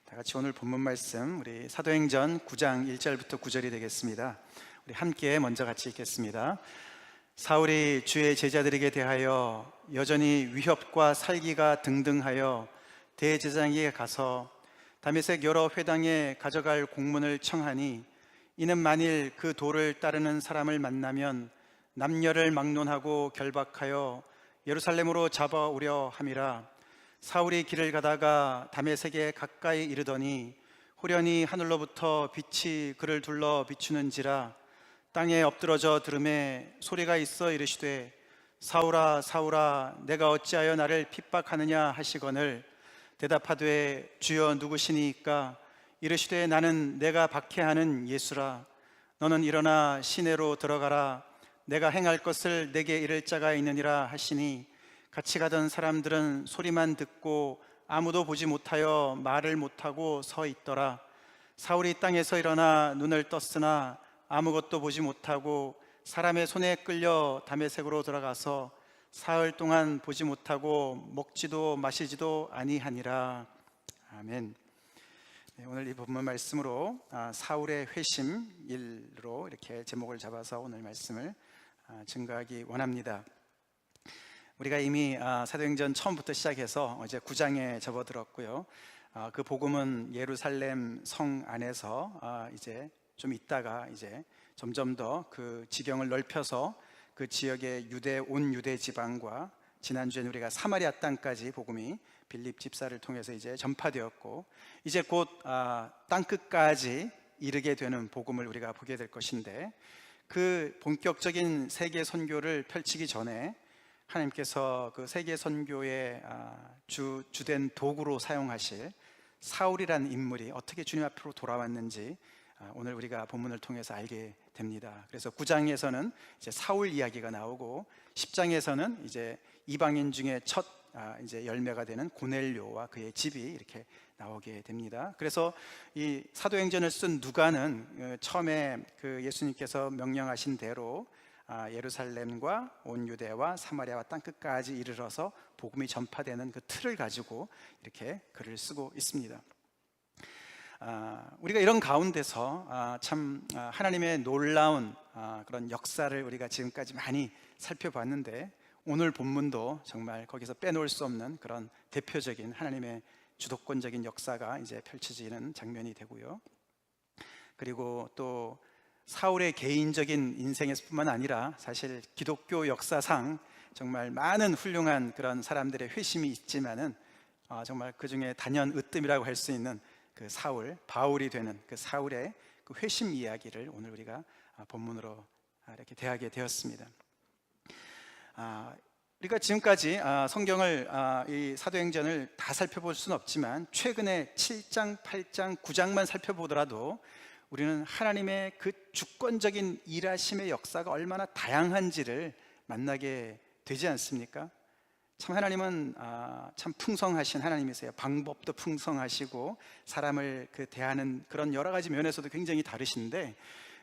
다 같이 오늘 본문 말씀 우리 사도행전 9장 1절부터 9절이 되겠습니다. 우리 함께 먼저 같이 읽겠습니다. 사울이 주의 제자들에게 대하여 여전히 위협과 살기가 등등하여 대제사장에게 가서 다메섹 여러 회당에 가져갈 공문을 청하니, 이는 만일 그 도를 따르는 사람을 만나면 남녀를 막론하고 결박하여 예루살렘으로 잡아오려 함이라. 사울이 길을 가다가 다메섹에 가까이 이르더니 호련히 하늘로부터 빛이 그를 둘러 비추는지라. 땅에 엎드러져 들음에 소리가 있어 이르시되, 사울아 사울아 내가 어찌하여 나를 핍박하느냐 하시거늘, 대답하되 주여 누구시니이까? 이르시되 나는 내가 박해하는 예수라. 너는 일어나 시내로 들어가라. 내가 행할 것을 내게 이를 자가 있느니라 하시니, 같이 가던 사람들은 소리만 듣고 아무도 보지 못하여 말을 못하고 서 있더라. 사울이 땅에서 일어나 눈을 떴으나 아무것도 보지 못하고 사람의 손에 끌려 다메섹으로 들어가서 사흘 동안 보지 못하고 먹지도 마시지도 아니하니라. 아멘. 오늘 이 본문 말씀으로 사울의 회심 일로 이렇게 제목을 잡아서 오늘 말씀을 증거하기 원합니다. 우리가 이미 사도행전 처음부터 시작해서 이제 9장에 접어들었고요. 그 복음은 예루살렘 성 안에서 이제 좀 있다가 이제 점점 더 그 지경을 넓혀서 그 지역의 온 유대 지방과 지난주에 우리가 사마리아 땅까지 복음이 빌립 집사를 통해서 이제 전파되었고, 이제 곧 땅끝까지 이르게 되는 복음을 우리가 보게 될 것인데, 그 본격적인 세계 선교를 펼치기 전에 하나님께서 그 세계 선교의 주된 도구로 사용하실 사울이라는 인물이 어떻게 주님 앞으로 돌아왔는지 오늘 우리가 본문을 통해서 알게 됩니다. 그래서 9장에서는 이제 사울 이야기가 나오고, 10장에서는 이제 이방인 중에 첫 이제 열매가 되는 고넬료와 그의 집이 이렇게 나오게 됩니다. 그래서 이 사도행전을 쓴 누가는 처음에 그 예수님께서 명령하신 대로 예루살렘과 온 유대와 사마리아와 땅끝까지 이르러서 복음이 전파되는 그 틀을 가지고 이렇게 글을 쓰고 있습니다. 우리가 이런 가운데서 참 하나님의 놀라운 그런 역사를 우리가 지금까지 많이 살펴봤는데, 오늘 본문도 정말 거기서 빼놓을 수 없는 그런 대표적인 하나님의 주도권적인 역사가 이제 펼쳐지는 장면이 되고요. 그리고 또 사울의 개인적인 인생에서뿐만 아니라 사실 기독교 역사상 정말 많은 훌륭한 그런 사람들의 회심이 있지만은 정말 그 중에 단연 으뜸이라고 할 수 있는 그 사울, 바울이 되는 그 사울의 그 회심 이야기를 오늘 우리가 본문으로 이렇게 대하게 되었습니다. 우리가 지금까지 성경을 이 사도행전을 다 살펴볼 수는 없지만 최근에 7장, 8장, 9장만 살펴보더라도 우리는 하나님의 그 주권적인 일하심의 역사가 얼마나 다양한지를 만나게 되지 않습니까? 참 하나님은 참 풍성하신 하나님이세요. 방법도 풍성하시고 사람을 대하는 그런 여러 가지 면에서도 굉장히 다르신데,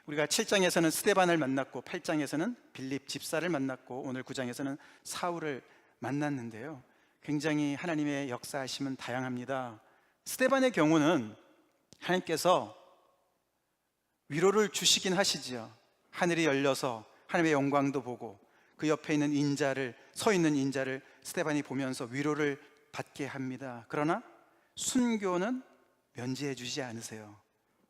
우리가 7장에서는 스데반을 만났고 8장에서는 빌립 집사를 만났고 오늘 9장에서는 사울을 만났는데요, 굉장히 하나님의 역사하심은 다양합니다. 스데반의 경우는 하나님께서 위로를 주시긴 하시지요. 하늘이 열려서 하나님의 영광도 보고 그 옆에 있는 서 있는 인자를 스데반이 보면서 위로를 받게 합니다. 그러나 순교는 면제해 주지 않으세요.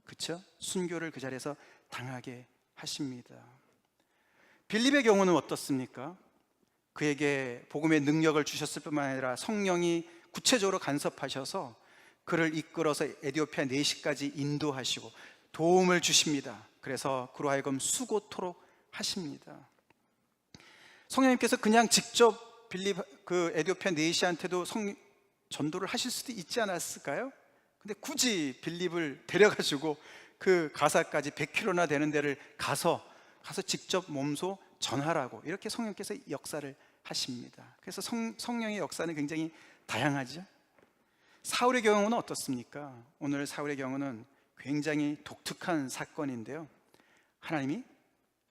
그렇죠? 순교를 그 자리에서 당하게 하십니다. 빌립의 경우는 어떻습니까? 그에게 복음의 능력을 주셨을 뿐만 아니라 성령이 구체적으로 간섭하셔서 그를 이끌어서 에티오피아 내시까지 인도하시고 도움을 주십니다. 그래서 그로 하여금 수고토록 하십니다. 성령님께서 그냥 직접 빌립 그 에티오피아 내시한테도 전도를 하실 수도 있지 않았을까요? 근데 굳이 빌립을 데려가지고 그 가사까지 100km나 되는 데를 가서 직접 몸소 전하라고 이렇게 성령께서 역사를 하십니다. 그래서 성령의 역사는 굉장히 다양하죠. 사울의 경우는 어떻습니까? 오늘 사울의 경우는 굉장히 독특한 사건인데요, 하나님이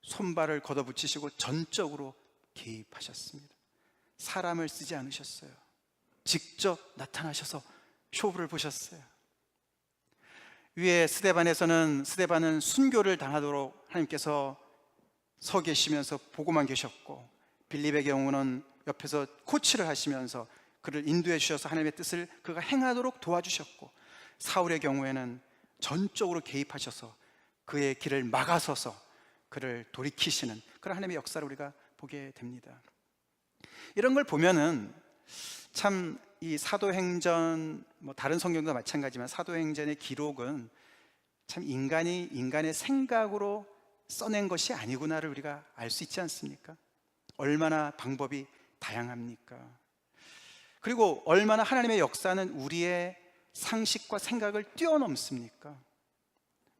손발을 걷어붙이시고 전적으로 개입하셨습니다. 사람을 쓰지 않으셨어요. 직접 나타나셔서 쇼부를 보셨어요. 위에 스데반은 순교를 당하도록 하나님께서 서 계시면서 보고만 계셨고, 빌립의 경우는 옆에서 코치를 하시면서 그를 인도해 주셔서 하나님의 뜻을 그가 행하도록 도와주셨고, 사울의 경우에는 전적으로 개입하셔서 그의 길을 막아서서 그를 돌이키시는 그런 하나님의 역사를 우리가 보게 됩니다. 이런 걸 보면은 참 이 사도행전, 다른 성경도 마찬가지지만 사도행전의 기록은 참 인간의 생각으로 써낸 것이 아니구나를 우리가 알 수 있지 않습니까? 얼마나 방법이 다양합니까? 그리고 얼마나 하나님의 역사는 우리의 상식과 생각을 뛰어넘습니까?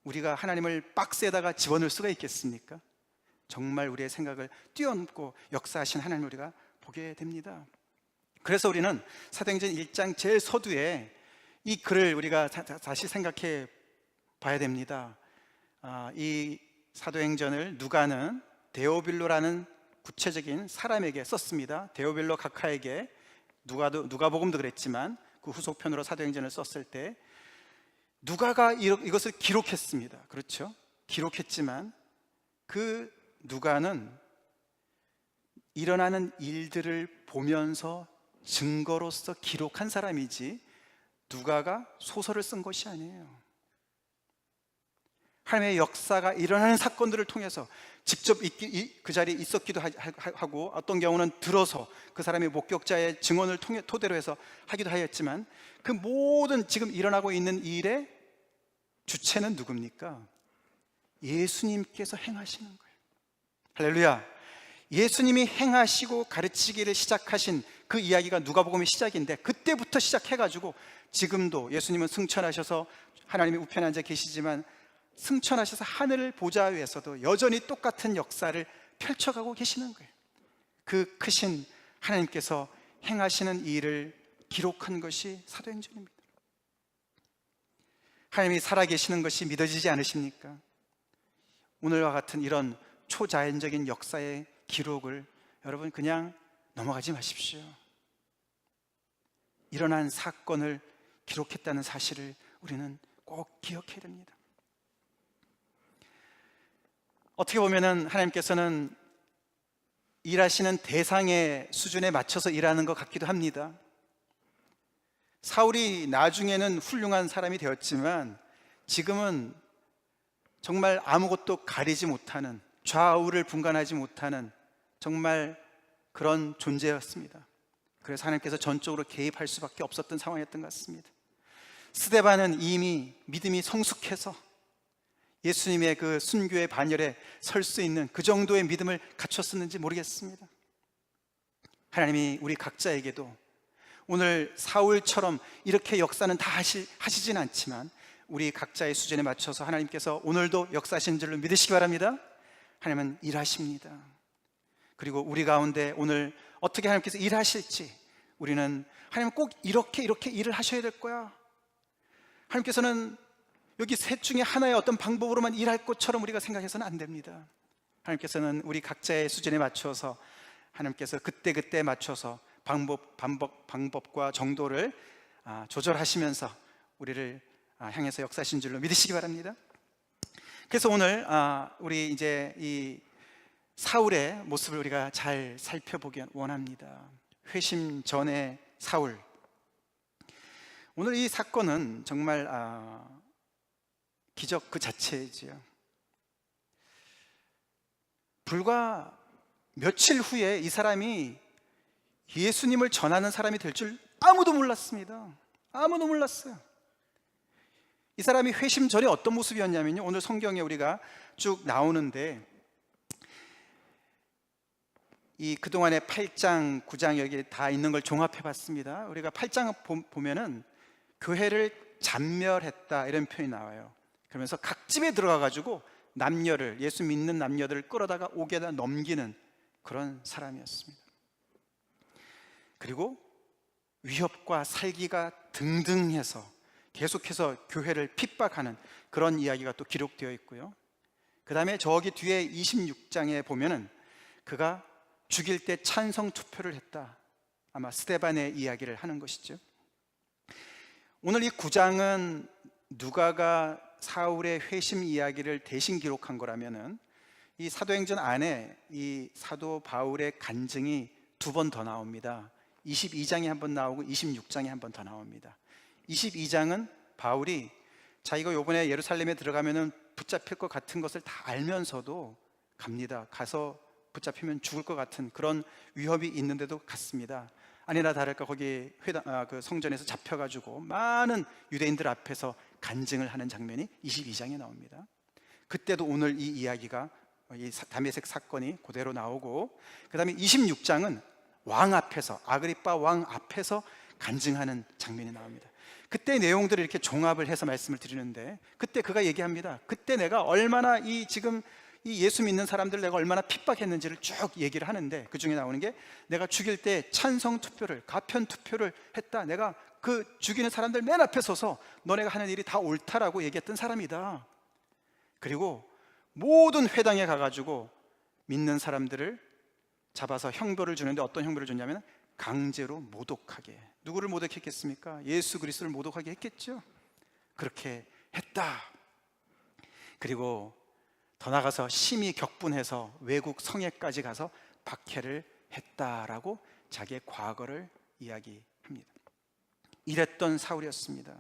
우리가 하나님을 박스에다가 집어넣을 수가 있겠습니까? 정말 우리의 생각을 뛰어넘고 역사하신 하나님을 우리가 보게 됩니다. 그래서 우리는 사도행전 1장 제일 서두에 이 글을 우리가 다시 생각해 봐야 됩니다. 이 사도행전을 누가는 데오빌로라는 구체적인 사람에게 썼습니다. 데오빌로 각하에게, 누가복음도 그랬지만 그 후속편으로 사도행전을 썼을 때 누가가 이것을 기록했습니다. 그렇죠? 기록했지만 그 누가는 일어나는 일들을 보면서 증거로서 기록한 사람이지 누가가 소설을 쓴 것이 아니에요. 하나님의 역사가 일어나는 사건들을 통해서 직접 그 자리에 있었기도 하고, 어떤 경우는 들어서 그 사람의 목격자의 증언을 토대로 해서 하기도 하였지만, 그 모든 지금 일어나고 있는 일의 주체는 누굽니까? 예수님께서 행하시는 거예요. 할렐루야. 예수님이 행하시고 가르치기를 시작하신 그 이야기가 누가복음의 시작인데, 그때부터 시작해가지고 지금도 예수님은 승천하셔서 하나님의 우편에 앉아 계시지만, 승천하셔서 하늘 보좌 위에서도 여전히 똑같은 역사를 펼쳐가고 계시는 거예요. 그 크신 하나님께서 행하시는 일을 기록한 것이 사도행전입니다. 하나님이 살아계시는 것이 믿어지지 않으십니까? 오늘과 같은 이런 초자연적인 역사의 기록을 여러분 그냥 넘어가지 마십시오. 일어난 사건을 기록했다는 사실을 우리는 꼭 기억해야 됩니다. 어떻게 보면은 하나님께서는 일하시는 대상의 수준에 맞춰서 일하는 것 같기도 합니다. 사울이 나중에는 훌륭한 사람이 되었지만 지금은 정말 아무것도 가리지 못하는, 좌우를 분간하지 못하는 정말 그런 존재였습니다. 그래서 하나님께서 전적으로 개입할 수밖에 없었던 상황이었던 것 같습니다. 스데반은 이미 믿음이 성숙해서 예수님의 그 순교의 반열에 설 수 있는 그 정도의 믿음을 갖췄었는지 모르겠습니다. 하나님이 우리 각자에게도 오늘 사울처럼 이렇게 역사는 다 하시진 않지만 우리 각자의 수준에 맞춰서 하나님께서 오늘도 역사하시는 줄로 믿으시기 바랍니다. 하나님은 일하십니다. 그리고 우리 가운데 오늘 어떻게 하나님께서 일하실지, 우리는 하나님 꼭 이렇게 일을 하셔야 될 거야, 하나님께서는 여기 셋 중에 하나의 어떤 방법으로만 일할 것처럼 우리가 생각해서는 안 됩니다. 하나님께서는 우리 각자의 수준에 맞춰서 하나님께서 그때 맞춰서 방법과 정도를 조절하시면서 우리를 향해서 역사하신 줄로 믿으시기 바랍니다. 그래서 오늘 우리 이제 이 사울의 모습을 우리가 잘 살펴보기 원합니다. 회심 전의 사울. 오늘 이 사건은 정말 기적 그 자체이지요. 불과 며칠 후에 이 사람이 예수님을 전하는 사람이 될 줄 아무도 몰랐습니다. 아무도 몰랐어요. 이 사람이 회심 전에 어떤 모습이었냐면요, 오늘 성경에 우리가 쭉 나오는데 이 그동안의 8장, 9장 여기 다 있는 걸 종합해 봤습니다. 우리가 8장 보면은 교회를 잔멸했다 이런 표현이 나와요. 그러면서 각 집에 들어가 가지고 남녀를, 예수 믿는 남녀들을 끌어다가 옥에다 넘기는 그런 사람이었습니다. 그리고 위협과 살기가 등등해서 계속해서 교회를 핍박하는 그런 이야기가 또 기록되어 있고요. 그 다음에 저기 뒤에 26장에 보면은 그가 죽일 때 찬성 투표를 했다, 아마 스데반의 이야기를 하는 것이죠. 오늘 이 9장은 누가가 사울의 회심 이야기를 대신 기록한 거라면은 이 사도행전 안에 이 사도 바울의 간증이 2번 더 나옵니다. 22장에 한 번 나오고 26장에 한 번 더 나옵니다. 22장은 바울이 자기가 요번에 예루살렘에 들어가면은 붙잡힐 것 같은 것을 다 알면서도 갑니다. 가서 붙잡히면 죽을 것 같은 그런 위협이 있는데도 갔습니다. 아니나 다를까 거기 그 성전에서 잡혀가지고 많은 유대인들 앞에서 간증을 하는 장면이 22장에 나옵니다. 그때도 오늘 이 이야기가 이 다메섹 사건이 그대로 나오고, 그 다음에 26장은 왕 앞에서, 아그리빠 왕 앞에서 간증하는 장면이 나옵니다. 그때 내용들을 이렇게 종합을 해서 말씀을 드리는데, 그때 그가 얘기합니다. 그때 내가 얼마나 지금 이 예수 믿는 사람들 내가 얼마나 핍박했는지를 쭉 얘기를 하는데, 그 중에 나오는 게 내가 죽일 때 찬성 투표를, 가편 투표를 했다. 내가 그 죽이는 사람들 맨 앞에 서서 너네가 하는 일이 다 옳다라고 얘기했던 사람이다. 그리고 모든 회당에 가가지고 믿는 사람들을 잡아서 형벌을 주는데 어떤 형벌을 줬냐면 강제로 모독하게. 누구를 모독했겠습니까? 예수 그리스도를 모독하게 했겠죠. 그렇게 했다. 그리고 더 나가서 심히 격분해서 외국 성에까지 가서 박해를 했다라고 자기의 과거를 이야기합니다. 이랬던 사울이었습니다.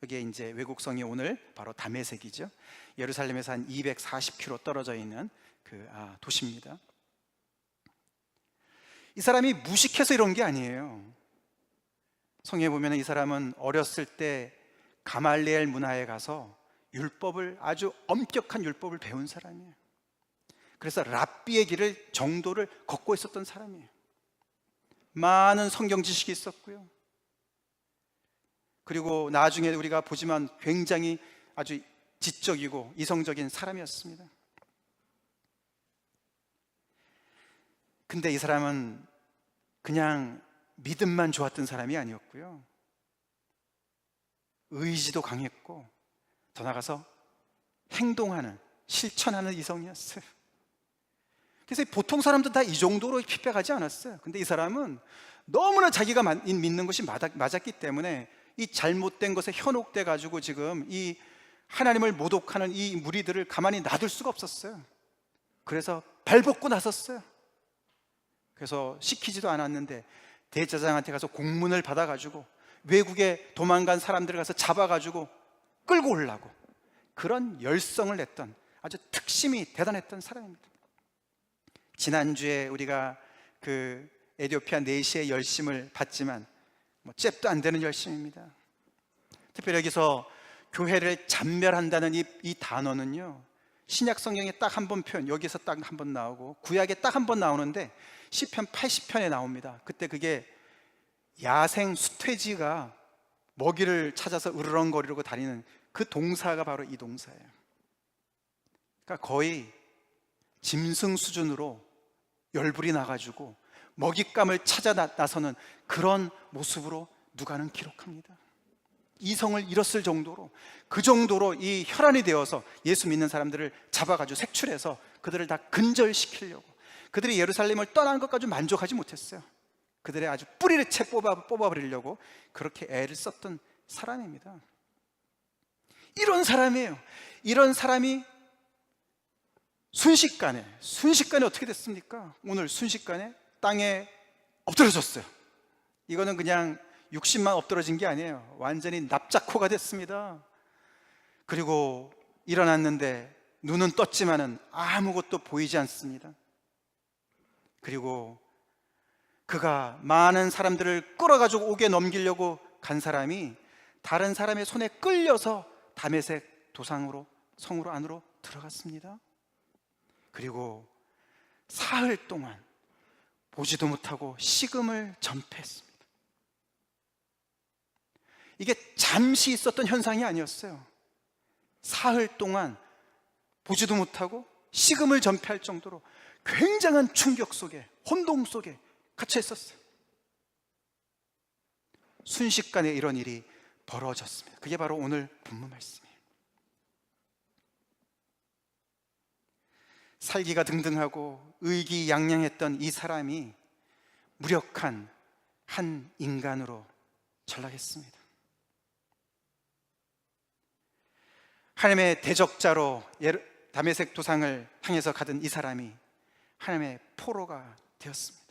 여기에 이제 외국 성이 오늘 바로 다메섹이죠. 예루살렘에서 한 240km 떨어져 있는 그 도시입니다. 이 사람이 무식해서 이런 게 아니에요. 성경에 보면 이 사람은 어렸을 때 가말리엘 문화에 가서 율법을, 아주 엄격한 율법을 배운 사람이에요. 그래서 랍비의 길을, 정도를 걷고 있었던 사람이에요. 많은 성경 지식이 있었고요. 그리고 나중에 우리가 보지만 굉장히 아주 지적이고 이성적인 사람이었습니다. 근데 이 사람은 그냥 믿음만 좋았던 사람이 아니었고요. 의지도 강했고, 더 나가서 행동하는, 실천하는 이성이었어요. 그래서 보통 사람들 다 이 정도로 핍박하지 않았어요. 근데 이 사람은 너무나 자기가 믿는 것이 맞았기 때문에 이 잘못된 것에 현혹돼 가지고 지금 이 하나님을 모독하는 이 무리들을 가만히 놔둘 수가 없었어요. 그래서 발벗고 나섰어요. 그래서 시키지도 않았는데 대제사장한테 가서 공문을 받아가지고 외국에 도망간 사람들을 가서 잡아가지고 끌고 오려고, 그런 열성을 냈던 아주 특심이 대단했던 사람입니다. 지난주에 우리가 그 에티오피아 내시의 열심을 봤지만 잽도 안 되는 열심입니다. 특별히 여기서 교회를 잔멸한다는 이 단어는요, 신약 성경에 딱 한 번 표현, 여기서 딱 한 번 나오고 구약에 딱 한 번 나오는데 시편 80편에 나옵니다. 그때 그게 야생 수퇴지가 먹이를 찾아서 으르렁거리고 다니는 그 동사가 바로 이 동사예요. 그러니까 거의 짐승 수준으로 열불이 나가지고 먹잇감을 찾아 나서는 그런 모습으로 누가는 기록합니다. 이성을 잃었을 정도로, 그 정도로 이 혈안이 되어서 예수 믿는 사람들을 잡아가지고 색출해서 그들을 다 근절시키려고, 그들이 예루살렘을 떠난 것까지 만족하지 못했어요. 그들의 아주 뿌리를 채 뽑아버리려고 그렇게 애를 썼던 사람입니다. 이런 사람이에요. 이런 사람이 순식간에 어떻게 됐습니까? 오늘 순식간에 땅에 엎드러졌어요. 이거는 그냥 60만 엎드러진 게 아니에요. 완전히 납작코가 됐습니다. 그리고 일어났는데 눈은 떴지만은 아무것도 보이지 않습니다. 그리고 그가 많은 사람들을 끌어가지고 옥에 넘기려고 간 사람이 다른 사람의 손에 끌려서 다메섹 도상으로, 성으로 안으로 들어갔습니다. 그리고 사흘 동안 보지도 못하고 식음을 전폐했습니다. 이게 잠시 있었던 현상이 아니었어요. 사흘 동안 보지도 못하고 식음을 전폐할 정도로 굉장한 충격 속에, 혼동 속에 갇혀 있었어요. 순식간에 이런 일이 벌어졌습니다. 그게 바로 오늘 본문 말씀이에요. 살기가 등등하고 의기양양했던 이 사람이 무력한 한 인간으로 전락했습니다. 하나님의 대적자로 다메섹 도상을 향해서 가던 이 사람이 하나님의 포로가 되었습니다.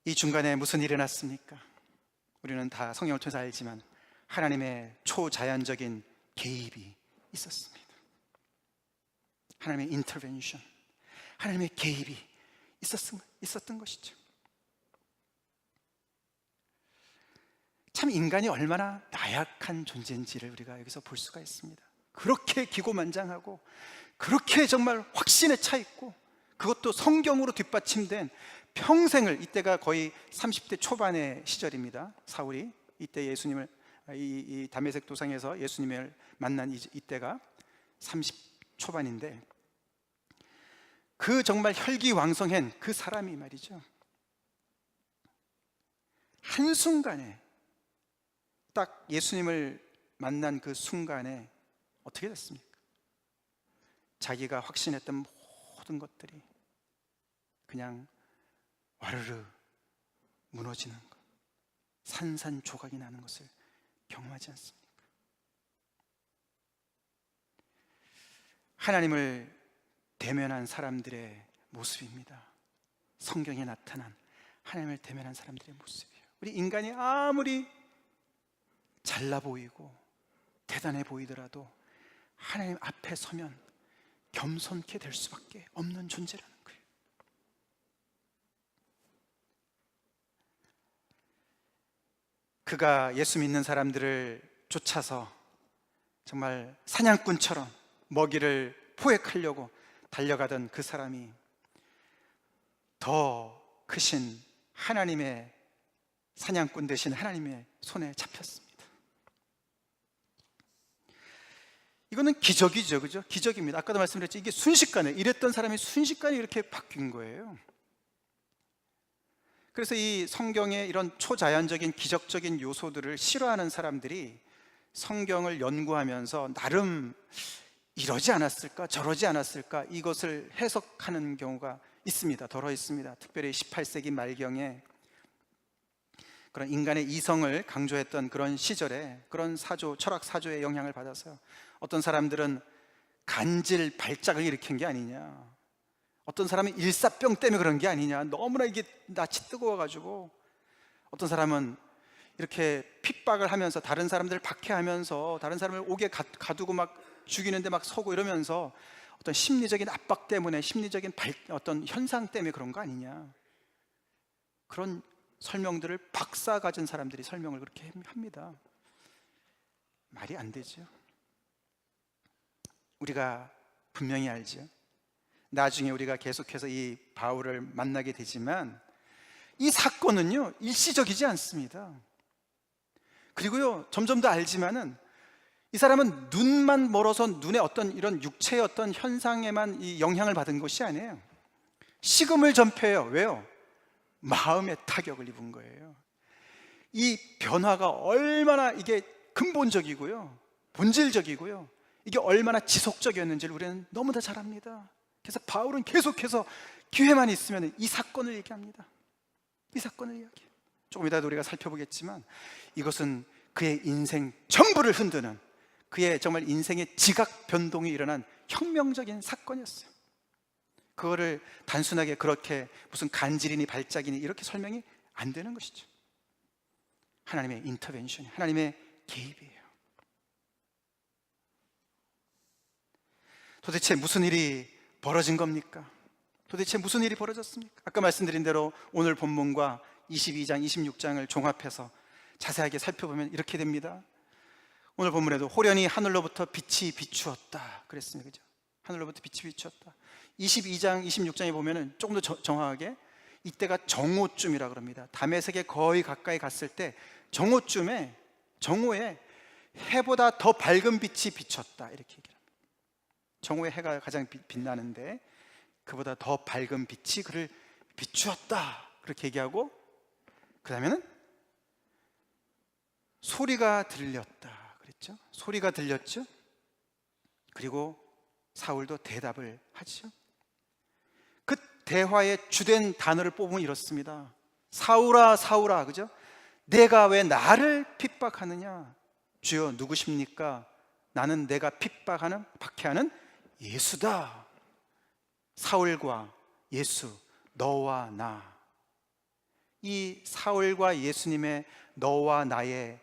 이 중간에 무슨 일이 났습니까? 우리는 다 성경을 통해서 알지만 하나님의 초자연적인 개입이 있었습니다. 하나님의 인터벤션, 하나님의 개입이 있었던 것이죠. 참 인간이 얼마나 나약한 존재인지를 우리가 여기서 볼 수가 있습니다. 그렇게 기고만장하고 그렇게 정말 확신에 차 있고, 그것도 성경으로 뒷받침된 평생을, 이때가 거의 30대 초반의 시절입니다. 사울이 이때 예수님을 이 다메섹 도상에서 예수님을 만난 이때가 30 초반인데, 그 정말 혈기왕성한 그 사람이 말이죠, 한순간에 딱 예수님을 만난 그 순간에 어떻게 됐습니까? 자기가 확신했던 모든 것들이 그냥 와르르 무너지는 것, 산산조각이 나는 것을 경험하지 않습니까? 하나님을 대면한 사람들의 모습입니다. 성경에 나타난 하나님을 대면한 사람들의 모습이에요. 우리 인간이 아무리 잘나 보이고 대단해 보이더라도 하나님 앞에 서면 겸손케 될 수밖에 없는 존재라는 거예요. 그가 예수 믿는 사람들을 쫓아서 정말 사냥꾼처럼 먹이를 포획하려고 달려가던 그 사람이 더 크신 하나님의 사냥꾼 되신 하나님의 손에 잡혔습니다. 이거는 기적이죠, 그죠? 기적입니다. 아까도 말씀드렸죠. 이게 순식간에, 이랬던 사람이 순식간에 이렇게 바뀐 거예요. 그래서 이 성경의 이런 초자연적인 기적적인 요소들을 싫어하는 사람들이 성경을 연구하면서 나름 이러지 않았을까, 저러지 않았을까, 이것을 해석하는 경우가 있습니다. 더러 있습니다. 특별히 18세기 말경에 그런 인간의 이성을 강조했던 그런 시절에, 그런 사조, 철학 사조의 영향을 받아서요, 어떤 사람들은 간질 발작을 일으킨 게 아니냐, 어떤 사람은 일사병 때문에 그런 게 아니냐, 너무나 이게 낯이 뜨거워가지고, 어떤 사람은 이렇게 핍박을 하면서 다른 사람들을 박해하면서 다른 사람을 옥에 가두고 막 죽이는데 막 서고 이러면서 어떤 심리적인 압박 때문에, 심리적인 어떤 현상 때문에 그런 거 아니냐, 그런 설명들을 박사 가진 사람들이 설명을 그렇게 합니다. 말이 안 되죠. 우리가 분명히 알죠. 나중에 우리가 계속해서 이 바울을 만나게 되지만 이 사건은요, 일시적이지 않습니다. 그리고요, 점점 더 알지만은 이 사람은 눈만 멀어서 눈의 어떤 이런 육체의 어떤 현상에만 이 영향을 받은 것이 아니에요. 식음을 전폐해요. 왜요? 마음의 타격을 입은 거예요. 이 변화가 얼마나 이게 근본적이고요, 본질적이고요, 이게 얼마나 지속적이었는지를 우리는 너무나 잘 압니다. 그래서 바울은 계속해서 기회만 있으면 이 사건을 얘기합니다. 이 사건을 이야기해요. 조금 이따 우리가 살펴보겠지만 이것은 그의 인생 전부를 흔드는, 그의 정말 인생의 지각 변동이 일어난 혁명적인 사건이었어요. 그거를 단순하게 그렇게 무슨 간질이니 발작이니 이렇게 설명이 안 되는 것이죠. 하나님의 인터벤션, 하나님의 개입이에요. 도대체 무슨 일이 벌어진 겁니까? 도대체 무슨 일이 벌어졌습니까? 아까 말씀드린 대로 오늘 본문과 22장, 26장을 종합해서 자세하게 살펴보면 이렇게 됩니다. 오늘 본문에도 호련히 하늘로부터 빛이 비추었다 그랬습니다. 그죠? 하늘로부터 빛이 비추었다. 22장, 26장에 보면은 조금 더 정확하게 이때가 정오쯤이라 그럽니다. 다메섹에 거의 가까이 갔을 때 정오에 해보다 더 밝은 빛이 비쳤다 이렇게 얘기합니다. 정오에 해가 가장 빛나는데 그보다 더 밝은 빛이 그를 비추었다 그렇게 얘기하고, 그 다음에는 소리가 들렸다 그랬죠. 소리가 들렸죠. 그리고 사울도 대답을 하죠. 그 대화의 주된 단어를 뽑으면 이렇습니다. 사울아, 사울아, 그죠? 내가 왜 나를 핍박하느냐? 주여 누구십니까? 나는 내가 박해하는 예수다. 사울과 예수, 너와 나. 이 사울과 예수님의 너와 나의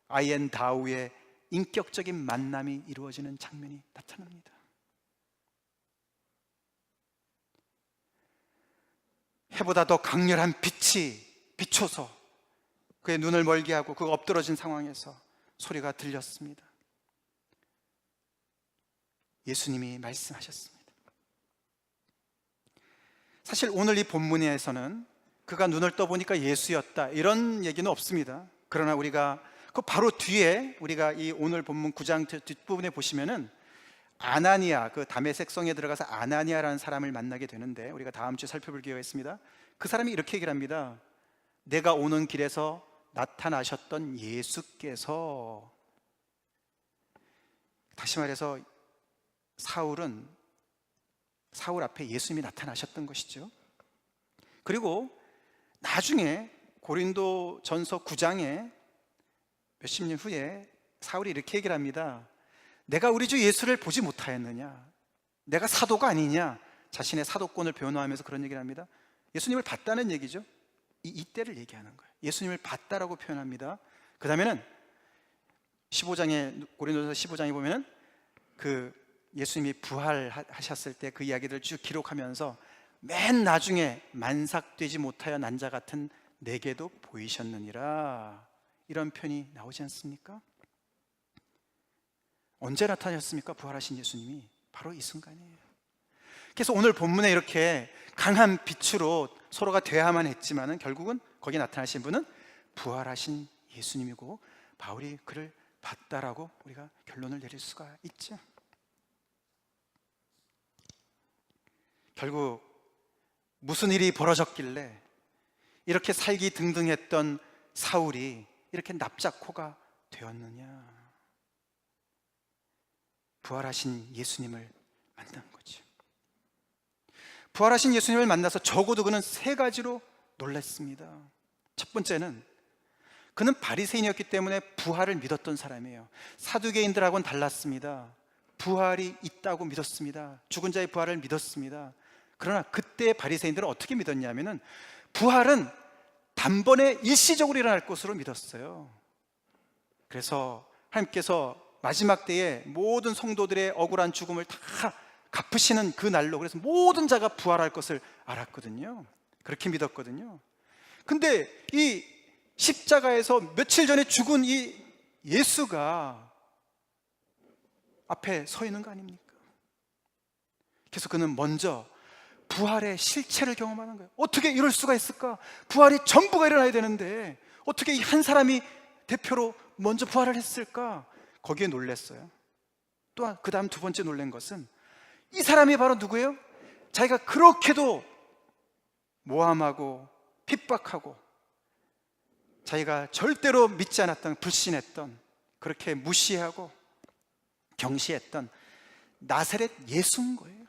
아이엔다우의 인격적인 만남이 이루어지는 장면이 나타납니다. 해보다 더 강렬한 빛이 비춰서 그의 눈을 멀게 하고 그가 엎드러진 상황에서 소리가 들렸습니다. 예수님이 말씀하셨습니다. 사실 오늘 이 본문에서는 그가 눈을 떠보니까 예수였다 이런 얘기는 없습니다. 그러나 우리가 그 바로 뒤에 우리가 이 오늘 본문 9장 뒷부분에 보시면은 아나니아, 그 다메섹 성에 들어가서 아나니아라는 사람을 만나게 되는데, 우리가 다음 주에 살펴볼 기회가 있습니다. 그 사람이 이렇게 얘기를 합니다. 내가 오는 길에서 나타나셨던 예수께서, 다시 말해서 사울 앞에 예수님이 나타나셨던 것이죠. 그리고 나중에 고린도 전서 9장에 몇십 년 후에 사울이 이렇게 얘기를 합니다. 내가 우리 주 예수를 보지 못하였느냐? 내가 사도가 아니냐? 자신의 사도권을 변호하면서 그런 얘기를 합니다. 예수님을 봤다는 얘기죠. 이때를 얘기하는 거예요. 예수님을 봤다라고 표현합니다. 그 다음에는 15장에, 고린도전서 15장에 보면은 그 예수님이 부활하셨을 때 그 이야기들을 쭉 기록하면서 맨 나중에 만삭되지 못하여 난 자 같은 내게도 보이셨느니라, 이런 표현이 나오지 않습니까? 언제 나타나셨습니까? 부활하신 예수님이 바로 이 순간이에요. 그래서 오늘 본문에 이렇게 강한 빛으로 서로가 대화만 했지만은 결국은 거기에 나타나신 분은 부활하신 예수님이고, 바울이 그를 봤다라고 우리가 결론을 내릴 수가 있죠. 결국 무슨 일이 벌어졌길래 이렇게 살기 등등했던 사울이 이렇게 납작코가 되었느냐? 부활하신 예수님을 만난 거죠. 부활하신 예수님을 만나서 적어도 그는 세 가지로 놀랐습니다. 첫 번째는 그는 바리새인이었기 때문에 부활을 믿었던 사람이에요. 사두개인들하고는 달랐습니다. 부활이 있다고 믿었습니다. 죽은 자의 부활을 믿었습니다. 그러나 그때 바리새인들은 어떻게 믿었냐면은 부활은 단번에 일시적으로 일어날 것으로 믿었어요. 그래서 하나님께서 마지막 때에 모든 성도들의 억울한 죽음을 다 갚으시는 그 날로, 그래서 모든 자가 부활할 것을 알았거든요. 그렇게 믿었거든요. 근데 이 십자가에서 며칠 전에 죽은 이 예수가 앞에 서 있는 거 아닙니까? 그래서 그는 먼저 부활의 실체를 경험하는 거예요. 어떻게 이럴 수가 있을까? 부활이 전부가 일어나야 되는데 어떻게 이 한 사람이 대표로 먼저 부활을 했을까? 거기에 놀랐어요. 또한 그 다음 두 번째 놀란 것은 이 사람이 바로 누구예요? 자기가 그렇게도 모함하고 핍박하고 자기가 절대로 믿지 않았던, 불신했던, 그렇게 무시하고 경시했던 나사렛 예수인 거예요.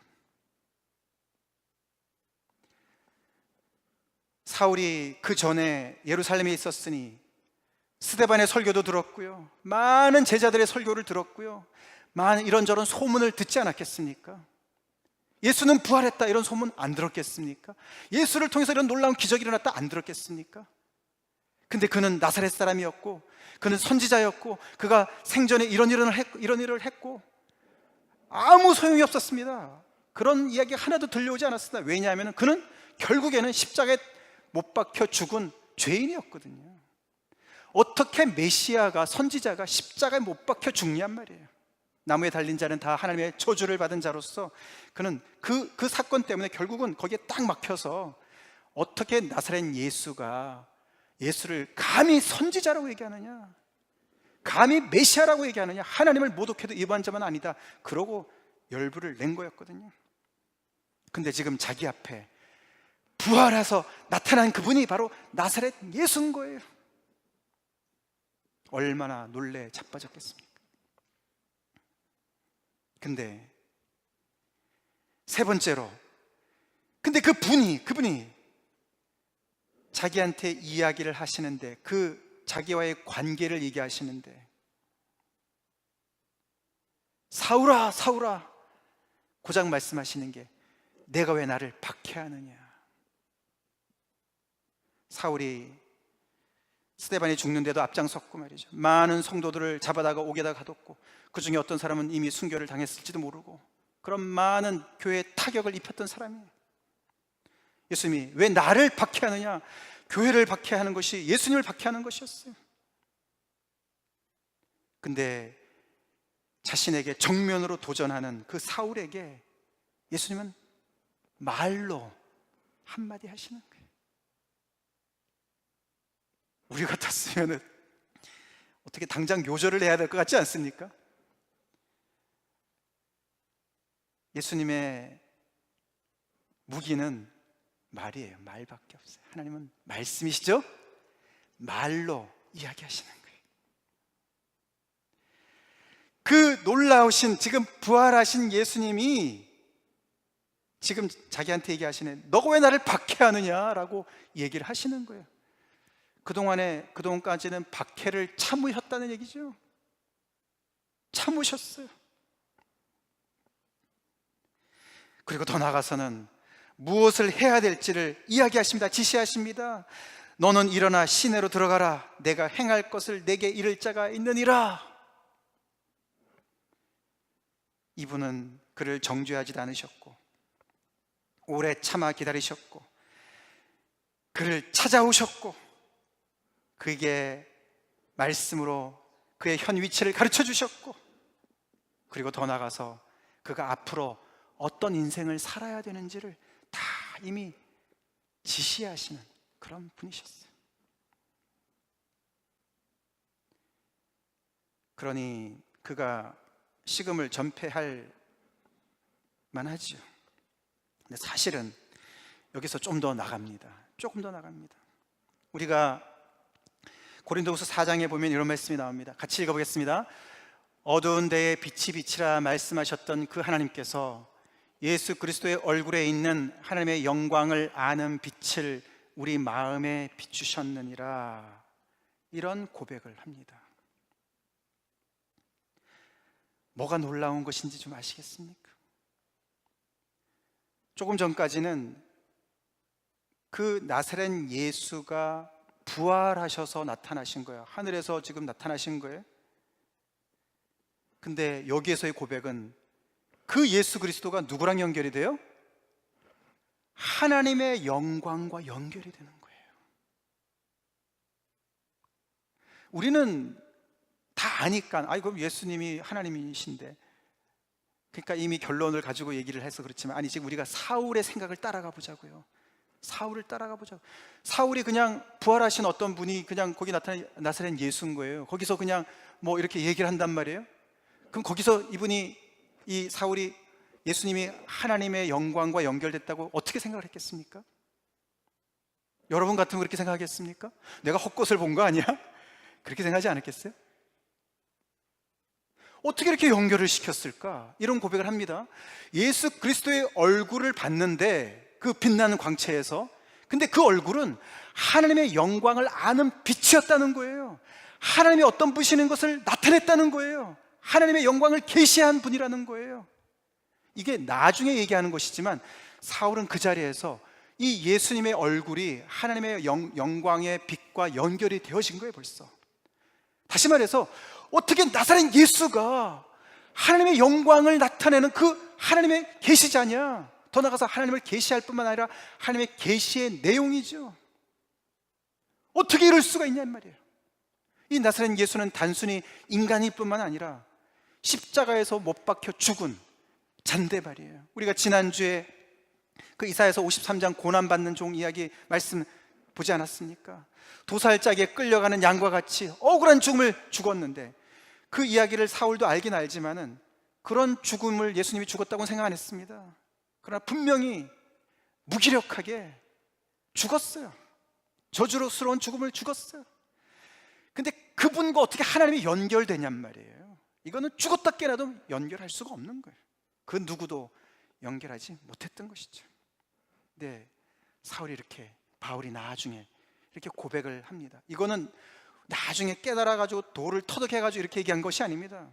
사울이 그 전에 예루살렘에 있었으니 스데반의 설교도 들었고요, 많은 제자들의 설교를 들었고요, 많은 이런저런 소문을 듣지 않았겠습니까? 예수는 부활했다 이런 소문 안 들었겠습니까? 예수를 통해서 이런 놀라운 기적이 일어났다 안 들었겠습니까? 근데 그는 나사렛 사람이었고, 그는 선지자였고, 그가 생전에 이런 일을 했고 아무 소용이 없었습니다. 그런 이야기가 하나도 들려오지 않았습니다. 왜냐하면 그는 결국에는 십자가에 못 박혀 죽은 죄인이었거든요. 어떻게 메시아가, 선지자가 십자가에 못 박혀 죽냔 말이에요. 나무에 달린 자는 다 하나님의 저주를 받은 자로서 그는 그 사건 때문에 결국은 거기에 딱 막혀서 어떻게 나사렛 예수가 예수를 감히 선지자라고 얘기하느냐, 감히 메시아라고 얘기하느냐, 하나님을 모독해도 이반자만 아니다, 그러고 열불을 낸 거였거든요. 근데 지금 자기 앞에 부활해서 나타난 그분이 바로 나사렛 예수인 거예요. 얼마나 놀래 자빠졌겠습니까? 근데 세 번째로, 근데 그분이 자기한테 이야기를 하시는데, 그 자기와의 관계를 얘기하시는데 사울아, 사울아, 고작 말씀하시는 게 내가 왜 나를 박해하느냐. 사울이 스데반이 죽는데도 앞장섰고 말이죠. 많은 성도들을 잡아다가 옥에다 가뒀고, 그 중에 어떤 사람은 이미 순교를 당했을지도 모르고, 그런 많은 교회에 타격을 입혔던 사람이에요. 예수님이 왜 나를 박해하느냐? 교회를 박해하는 것이 예수님을 박해하는 것이었어요. 근데 자신에게 정면으로 도전하는 그 사울에게 예수님은 말로 한마디 하시는 거예요. 우리 같았으면 어떻게 당장 요절을 해야 될 것 같지 않습니까? 예수님의 무기는 말이에요. 말밖에 없어요. 하나님은 말씀이시죠? 말로 이야기하시는 거예요. 그 놀라우신, 지금 부활하신 예수님이 지금 자기한테 얘기하시네. 너가 왜 나를 박해하느냐라고 얘기를 하시는 거예요. 그동안까지는 박해를 참으셨다는 얘기죠. 참으셨어요. 그리고 더 나아가서는 무엇을 해야 될지를 이야기하십니다. 지시하십니다. 너는 일어나 시내로 들어가라. 내가 행할 것을 내게 이를 자가 있느니라. 이분은 그를 정죄하지도 않으셨고, 오래 참아 기다리셨고, 그를 찾아오셨고, 그에게 말씀으로 그의 현 위치를 가르쳐 주셨고, 그리고 더 나아가서 그가 앞으로 어떤 인생을 살아야 되는지를 다 이미 지시하시는 그런 분이셨어요. 그러니 그가 식음을 전폐할 만하죠. 근데 사실은 여기서 좀 더 나갑니다. 조금 더 나갑니다. 우리가 고린도후서 4장에 보면 이런 말씀이 나옵니다. 같이 읽어보겠습니다. 어두운 데에 빛이 비치라 말씀하셨던 그 하나님께서 예수 그리스도의 얼굴에 있는 하나님의 영광을 아는 빛을 우리 마음에 비추셨느니라. 이런 고백을 합니다. 뭐가 놀라운 것인지 좀 아시겠습니까? 조금 전까지는 그 나사렛 예수가 부활하셔서 나타나신 거예요. 하늘에서 지금 나타나신 거예요. 근데 여기에서의 고백은 그 예수 그리스도가 누구랑 연결이 돼요? 하나님의 영광과 연결이 되는 거예요. 우리는 다 아니까, 그럼 예수님이 하나님이신데, 그러니까 이미 결론을 가지고 얘기를 해서 그렇지만, 아니 지금 우리가 사울의 생각을 따라가 보자고요. 사울을 따라가 보자고. 사울이 그냥 부활하신 어떤 분이 그냥 거기 나타난 나사렛 예수인 거예요. 거기서 그냥 뭐 이렇게 얘기를 한단 말이에요. 그럼 거기서 이 사울이 예수님이 하나님의 영광과 연결됐다고 어떻게 생각을 했겠습니까? 여러분 같으면 그렇게 생각하겠습니까? 내가 헛것을 본 거 아니야? 그렇게 생각하지 않았겠어요? 어떻게 이렇게 연결을 시켰을까? 이런 고백을 합니다. 예수 그리스도의 얼굴을 봤는데, 그 빛나는 광채에서, 근데 그 얼굴은 하나님의 영광을 아는 빛이었다는 거예요. 하나님이 어떤 분이신 것을 나타냈다는 거예요. 하나님의 영광을 계시한 분이라는 거예요. 이게 나중에 얘기하는 것이지만 사울은 그 자리에서 이 예수님의 얼굴이 하나님의 영광의 빛과 연결이 되어진 거예요. 벌써. 다시 말해서 어떻게 나사렛 예수가 하나님의 영광을 나타내는 그 하나님의 계시자냐, 더 나아가서 하나님을 계시할 뿐만 아니라 하나님의 계시의 내용이죠. 어떻게 이럴 수가 있냔 말이에요. 이 나사렛 예수는 단순히 인간일 뿐만 아니라 십자가에서 못 박혀 죽은 잔대발이에요. 우리가 지난주에 그 이사야서 53장 고난받는 종 이야기 말씀 보지 않았습니까? 도살장에 끌려가는 양과 같이 억울한 죽음을 죽었는데, 그 이야기를 사울도 알긴 알지만은 그런 죽음을 예수님이 죽었다고는 생각 안 했습니다. 그러나 분명히 무기력하게 죽었어요. 저주스러운 죽음을 죽었어요. 근데 그분과 어떻게 하나님이 연결되냔 말이에요. 이거는 죽었다 깨나도 연결할 수가 없는 거예요. 그 누구도 연결하지 못했던 것이죠. 네, 바울이 나중에 이렇게 고백을 합니다. 이거는 나중에 깨달아가지고 돌을 터득해가지고 이렇게 얘기한 것이 아닙니다.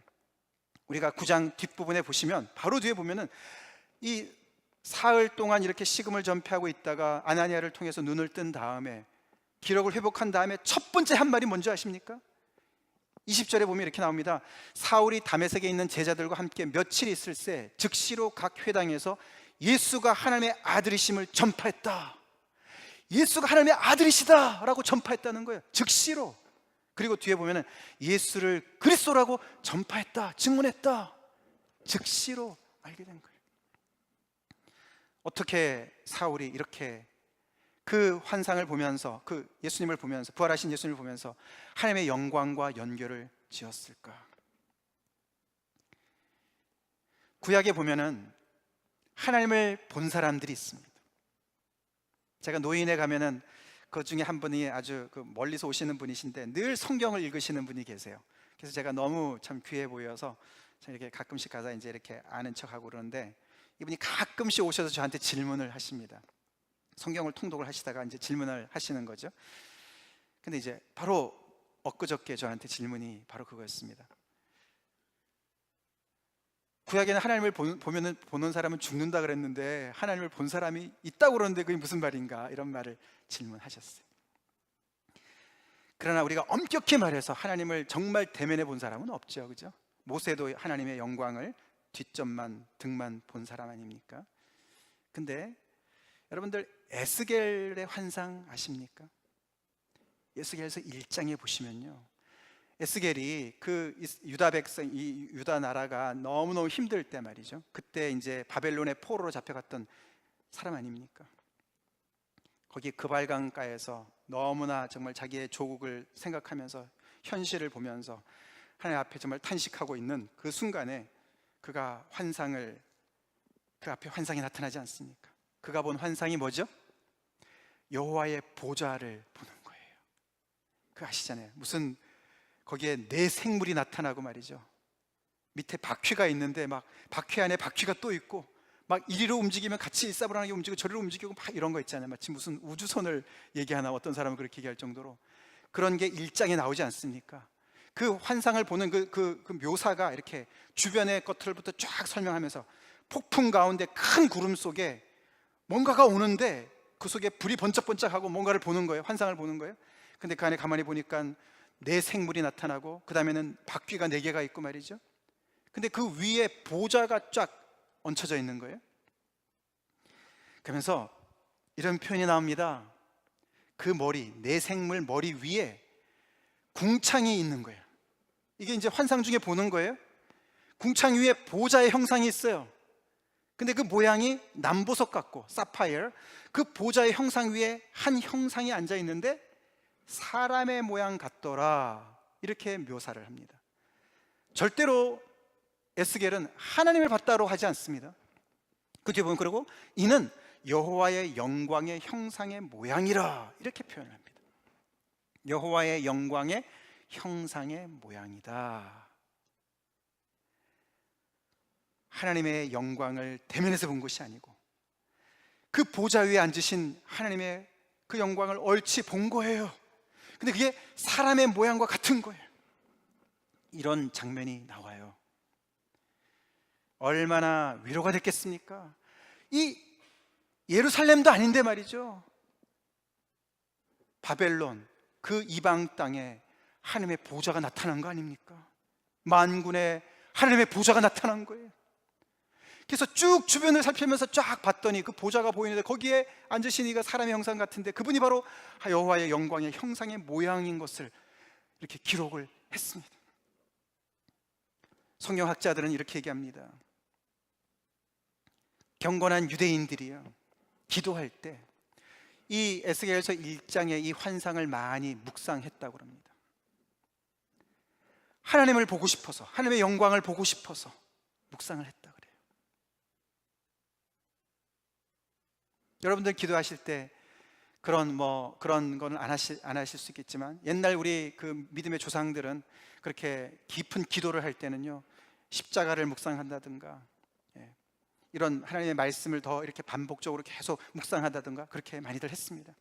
우리가 9장 뒷부분에 보시면, 바로 뒤에 보면은 이 사흘 동안 이렇게 식음을 전폐하고 있다가 아나니아를 통해서 눈을 뜬 다음에 기력을 회복한 다음에 첫 번째 한 말이 뭔지 아십니까? 20절에 보면 이렇게 나옵니다. 사울이 다메섹에 있는 제자들과 함께 며칠 있을 새 즉시로 각 회당에서 예수가 하나님의 아들이심을 전파했다. 예수가 하나님의 아들이시다 라고 전파했다는 거예요. 즉시로. 그리고 뒤에 보면은 예수를 그리스도라고 전파했다, 증언했다. 즉시로 알게 된 거예요. 어떻게 사울이 이렇게 그 환상을 보면서, 그 예수님을 보면서, 부활하신 예수님을 보면서 하나님의 영광과 연결을 지었을까? 구약에 보면은 하나님을 본 사람들이 있습니다. 제가 노인에 가면은 그 중에 한 분이 아주 멀리서 오시는 분이신데 늘 성경을 읽으시는 분이 계세요. 그래서 제가 너무 참 귀해 보여서 이렇게 가끔씩 가서 이제 이렇게 아는 척하고 그러는데, 이분이 가끔씩 오셔서 저한테 질문을 하십니다. 성경을 통독을 하시다가 이제 질문을 하시는 거죠. 근데 이제 바로 엊그저께 저한테 질문이 바로 그거였습니다. 구약에는 하나님을 보는 사람은 죽는다 그랬는데 하나님을 본 사람이 있다고 그러는데 그게 무슨 말인가, 이런 말을 질문하셨어요. 그러나 우리가 엄격히 말해서 하나님을 정말 대면해 본 사람은 없죠, 그죠? 모세도 하나님의 영광을 뒷점만 등만 본 사람 아닙니까? 근데 여러분들 에스겔의 환상 아십니까? 에스겔서 1장에 보시면요, 에스겔이 그 유다 백성, 이 유다 나라가 너무너무 힘들 때 말이죠, 그때 이제 바벨론의 포로로 잡혀갔던 사람 아닙니까? 거기 그발강가에서 너무나 정말 자기의 조국을 생각하면서 현실을 보면서 하나님 앞에 정말 탄식하고 있는 그 순간에 그가 그 앞에 환상이 나타나지 않습니까? 그가 본 환상이 뭐죠? 여호와의 보좌를 보는 거예요. 그거 아시잖아요. 무슨 거기에 네 생물이 나타나고 말이죠, 밑에 바퀴가 있는데 막 바퀴 안에 바퀴가 또 있고, 막 이리로 움직이면 같이 일사불란하게 움직이고 저리로 움직이고 막 이런 거 있잖아요. 마치 무슨 우주선을 얘기하나, 어떤 사람은 그렇게 얘기할 정도로 그런 게 1장에 나오지 않습니까? 그 환상을 보는 그 묘사가 이렇게 주변의 것들부터 쫙 설명하면서 폭풍 가운데 큰 구름 속에 뭔가가 오는데 그 속에 불이 번쩍번쩍하고 뭔가를 보는 거예요. 환상을 보는 거예요. 근데 그 안에 가만히 보니까 네 생물이 나타나고 그 다음에는 바퀴가 4개가 있고 말이죠. 근데 그 위에 보좌가 쫙 얹혀져 있는 거예요. 그러면서 이런 표현이 나옵니다. 그 머리, 네 생물 머리 위에 궁창이 있는 거예요. 이게 이제 환상 중에 보는 거예요. 궁창 위에 보좌의 형상이 있어요. 근데 그 모양이 남보석 같고 사파이어, 그 보좌의 형상 위에 한 형상이 앉아 있는데 사람의 모양 같더라, 이렇게 묘사를 합니다. 절대로 에스겔은 하나님을 봤다고 하지 않습니다. 그 뒤에 보면 그러고 이는 여호와의 영광의 형상의 모양이라, 이렇게 표현을 합니다. 여호와의 영광의 형상의 모양이다. 하나님의 영광을 대면에서 본 것이 아니고 그 보좌 위에 앉으신 하나님의 그 영광을 얼치 본 거예요. 근데 그게 사람의 모양과 같은 거예요. 이런 장면이 나와요. 얼마나 위로가 됐겠습니까? 이 예루살렘도 아닌데 말이죠, 바벨론, 그 이방 땅에 하나님의 보좌가 나타난 거 아닙니까? 만군의 하나님의 보좌가 나타난 거예요. 그래서 쭉 주변을 살피면서 쫙 봤더니 그 보좌가 보이는데 거기에 앉으신 이가 사람의 형상 같은데 그분이 바로 여호와의 영광의 형상의 모양인 것을 이렇게 기록을 했습니다. 성경학자들은 이렇게 얘기합니다. 경건한 유대인들이요, 기도할 때 이 에스겔서 1장의 이 환상을 많이 묵상했다고 합니다. 하나님을 보고 싶어서, 하나님의 영광을 보고 싶어서 묵상을 했다 그래요. 여러분들 기도하실 때 그런 거는 안 하실 수 있겠지만, 옛날 우리 그 믿음의 조상들은 그렇게 깊은 기도를 할 때는요, 십자가를 묵상한다든가, 이런 하나님의 말씀을 더 이렇게 반복적으로 계속 묵상한다든가 그렇게 많이들 했습니다.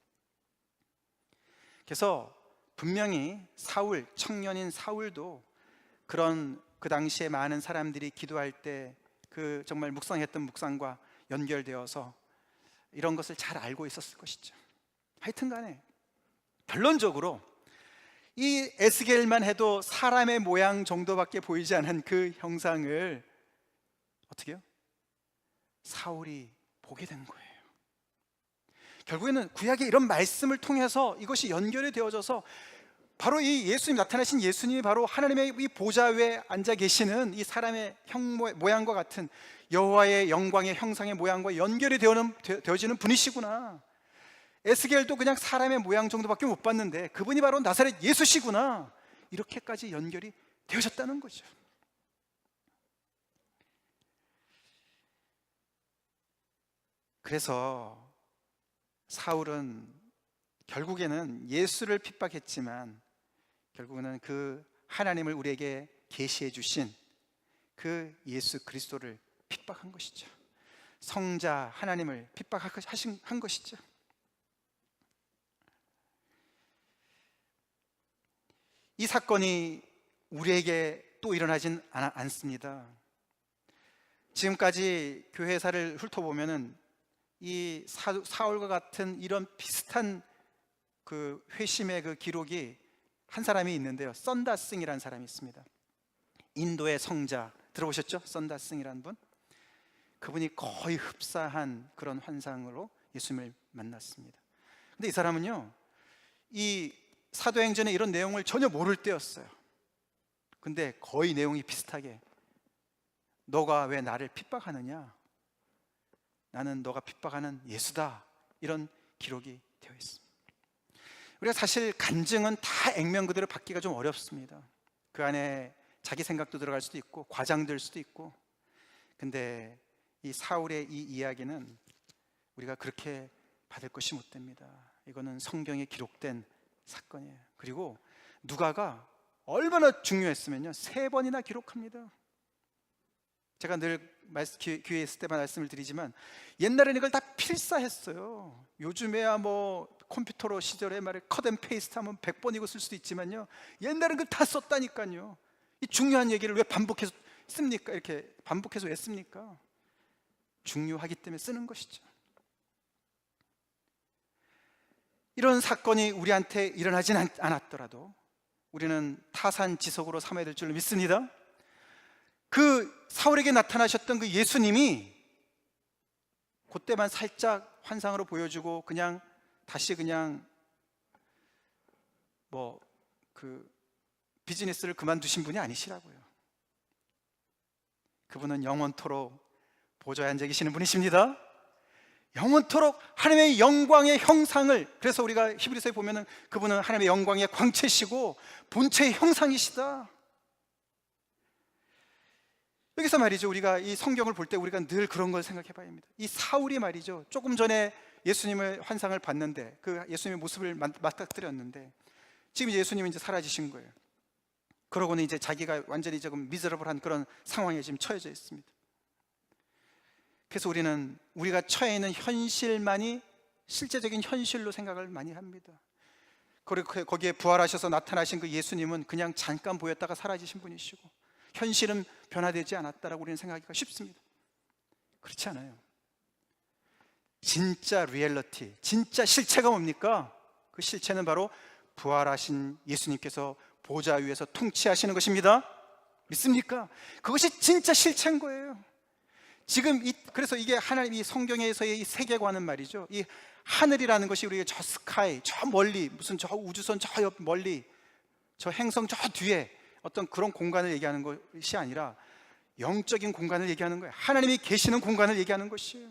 그래서 분명히 청년인 사울도 그런 그 당시에 많은 사람들이 기도할 때 그 정말 묵상했던 묵상과 연결되어서 이런 것을 잘 알고 있었을 것이죠. 하여튼 간에 결론적으로 이 에스겔만 해도 사람의 모양 정도밖에 보이지 않은 그 형상을 어떻게 해요? 사울이 보게 된 거예요. 결국에는 구약의 이런 말씀을 통해서 이것이 연결이 되어져서 바로 이 예수님, 나타나신 예수님이 바로 하나님의 이 보좌 위에 앉아 계시는 이 사람의 모양과 같은 여호와의 영광의 형상의 모양과 연결이 되어지는 분이시구나. 에스겔도 그냥 사람의 모양 정도밖에 못 봤는데 그분이 바로 나사렛 예수시구나, 이렇게까지 연결이 되어졌다는 거죠. 그래서 사울은 결국에는 예수를 핍박했지만 결국에는 그 하나님을 우리에게 계시해 주신 그 예수 그리스도를 핍박한 것이죠. 성자 하나님을 핍박한 것이죠. 이 사건이 우리에게 또 일어나진 않습니다. 지금까지 교회사를 훑어보면은 이 사울과 같은 이런 비슷한 그 회심의 그 기록이 한 사람이 있는데요, 썬다승이라는 사람이 있습니다. 인도의 성자 들어보셨죠? 썬다승이라는 분. 그분이 거의 흡사한 그런 환상으로 예수님을 만났습니다. 근데 이 사람은요, 이 사도행전의 이런 내용을 전혀 모를 때였어요. 근데 거의 내용이 비슷하게, 너가 왜 나를 핍박하느냐, 나는 너가 핍박하는 예수다, 이런 기록이 되어 있습니다. 우리가 사실 간증은 다 액면 그대로 받기가 좀 어렵습니다. 그 안에 자기 생각도 들어갈 수도 있고 과장될 수도 있고. 근데 이 사울의 이 이야기는 우리가 그렇게 받을 것이 못 됩니다. 이거는 성경에 기록된 사건이에요. 그리고 누가가 얼마나 중요했으면요, 3번이나 기록합니다. 제가 늘 기회에 있을 때만 말씀을 드리지만 옛날에는 이걸 다 필사했어요. 요즘에야 뭐 컴퓨터로 시절에 말에 컷앤페이스트 하면 100번이고 쓸 수도 있지만요, 옛날에는 그걸 다 썼다니까요. 이 중요한 얘기를 왜 반복해서 씁니까? 이렇게 반복해서 왜 씁니까? 중요하기 때문에 쓰는 것이죠. 이런 사건이 우리한테 일어나진 않았더라도 우리는 타산지석으로 삼아야 될 줄 믿습니다. 그 사울에게 나타나셨던 그 예수님이 그때만 살짝 환상으로 보여주고 그냥 다시 그냥 뭐 그 비즈니스를 그만두신 분이 아니시라고요. 그분은 영원토록 보좌에 앉아 계시는 분이십니다. 영원토록 하나님의 영광의 형상을, 그래서 우리가 히브리서에 보면은 그분은 하나님의 영광의 광채시고 본체의 형상이시다. 여기서 말이죠, 우리가 이 성경을 볼 때 우리가 늘 그런 걸 생각해 봐야 합니다. 이 사울이 말이죠, 조금 전에 예수님의 환상을 봤는데, 그 예수님의 모습을 맞닥뜨렸는데, 지금 예수님은 이제 사라지신 거예요. 그러고는 이제 자기가 완전히 조금 미저러블한 그런 상황에 지금 처해져 있습니다. 그래서 우리가 처해 있는 현실만이 실제적인 현실로 생각을 많이 합니다. 그리고 거기에 부활하셔서 나타나신 그 예수님은 그냥 잠깐 보였다가 사라지신 분이시고 현실은 변화되지 않았다라고 우리는 생각하기가 쉽습니다. 그렇지 않아요. 진짜 리얼리티, 진짜 실체가 뭡니까? 그 실체는 바로 부활하신 예수님께서 보좌 위에서 통치하시는 것입니다. 믿습니까? 그것이 진짜 실체인 거예요. 지금 그래서 이게 하나님이 성경에서의 이 세계관은 말이죠, 이 하늘이라는 것이 우리가 저 스카이, 저 멀리, 무슨 저 우주선 저 옆 멀리, 저 행성 저 뒤에 어떤 그런 공간을 얘기하는 것이 아니라 영적인 공간을 얘기하는 거예요. 하나님이 계시는 공간을 얘기하는 것이에요.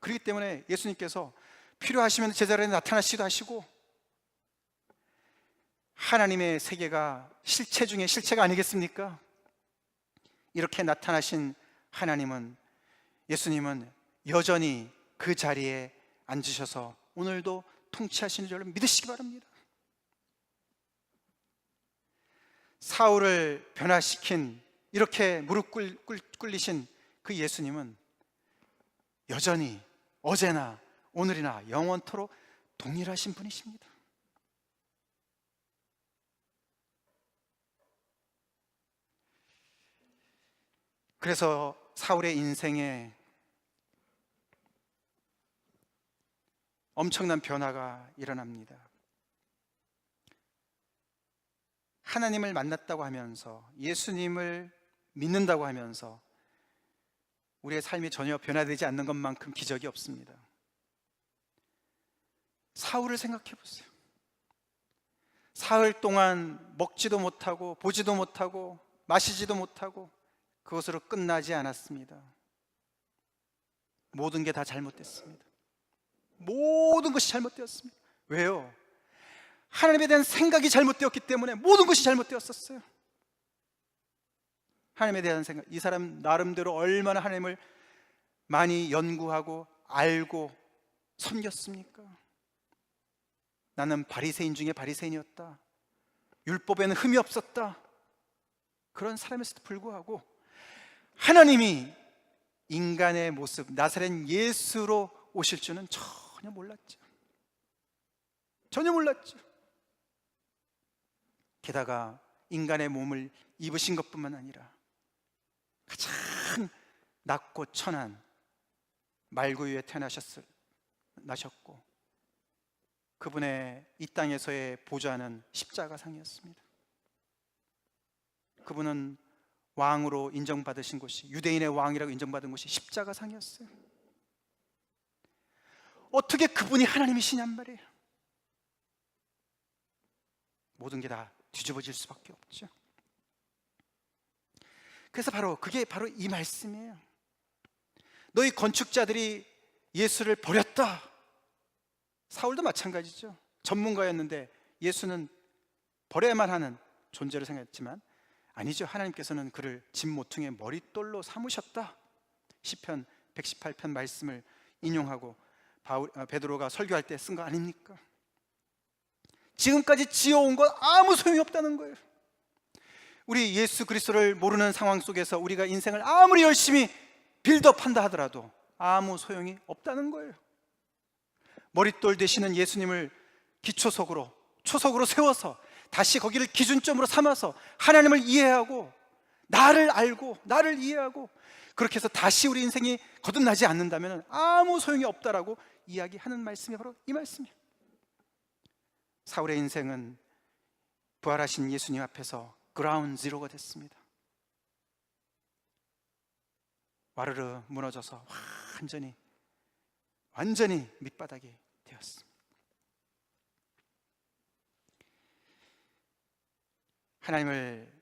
그렇기 때문에 예수님께서 필요하시면 제자리에 나타나시기도 하시고, 하나님의 세계가 실체 중에 실체가 아니겠습니까? 이렇게 나타나신 하나님은, 예수님은 여전히 그 자리에 앉으셔서 오늘도 통치하시는 줄 믿으시기 바랍니다. 사울을 변화시킨, 이렇게 무릎 꿇리신 그 예수님은 여전히 어제나 오늘이나 영원토록 동일하신 분이십니다. 그래서 사울의 인생에 엄청난 변화가 일어납니다. 하나님을 만났다고 하면서, 예수님을 믿는다고 하면서 우리의 삶이 전혀 변화되지 않는 것만큼 기적이 없습니다. 사울을 생각해 보세요. 사흘 동안 먹지도 못하고 보지도 못하고 마시지도 못하고 그것으로 끝나지 않았습니다. 모든 게 다 잘못됐습니다. 모든 것이 잘못되었습니다. 왜요? 하나님에 대한 생각이 잘못되었기 때문에 모든 것이 잘못되었었어요. 하나님에 대한 생각, 이 사람 나름대로 얼마나 하나님을 많이 연구하고 알고 섬겼습니까? 나는 바리새인 중에 바리새인이었다, 율법에는 흠이 없었다, 그런 사람에서도 불구하고 하나님이 인간의 모습 나사렛 예수로 오실 줄은 전혀 몰랐죠. 전혀 몰랐죠. 게다가 인간의 몸을 입으신 것뿐만 아니라 가장 낮고 천한 말구유에 나셨고 그분의 이 땅에서의 보좌는 십자가상이었습니다. 그분은 왕으로 인정받으신 곳이, 유대인의 왕이라고 인정받은 곳이 십자가상이었어요. 어떻게 그분이 하나님이시냔 말이에요. 모든 게 다 뒤집어질 수밖에 없죠. 그래서 그게 바로 이 말씀이에요. 너희 건축자들이 예수를 버렸다. 사울도 마찬가지죠. 전문가였는데 예수는 버려야만 하는 존재로 생각했지만 아니죠. 하나님께서는 그를 집 모퉁이의 머릿돌로 삼으셨다. 시편 118편 말씀을 인용하고 베드로가 설교할 때 쓴 거 아닙니까? 지금까지 지어온 건 아무 소용이 없다는 거예요. 우리 예수 그리스도를 모르는 상황 속에서 우리가 인생을 아무리 열심히 빌드업한다 하더라도 아무 소용이 없다는 거예요. 머릿돌 되시는 예수님을 기초석으로, 초석으로 세워서 다시 거기를 기준점으로 삼아서 하나님을 이해하고 나를 알고 나를 이해하고 그렇게 해서 다시 우리 인생이 거듭나지 않는다면 아무 소용이 없다라고 이야기하는 말씀이 바로 이 말씀이에요. 사울의 인생은 부활하신 예수님 앞에서 그라운드 지로가 됐습니다. 와르르 무너져서 완전히 밑바닥이 되었습니다. 하나님을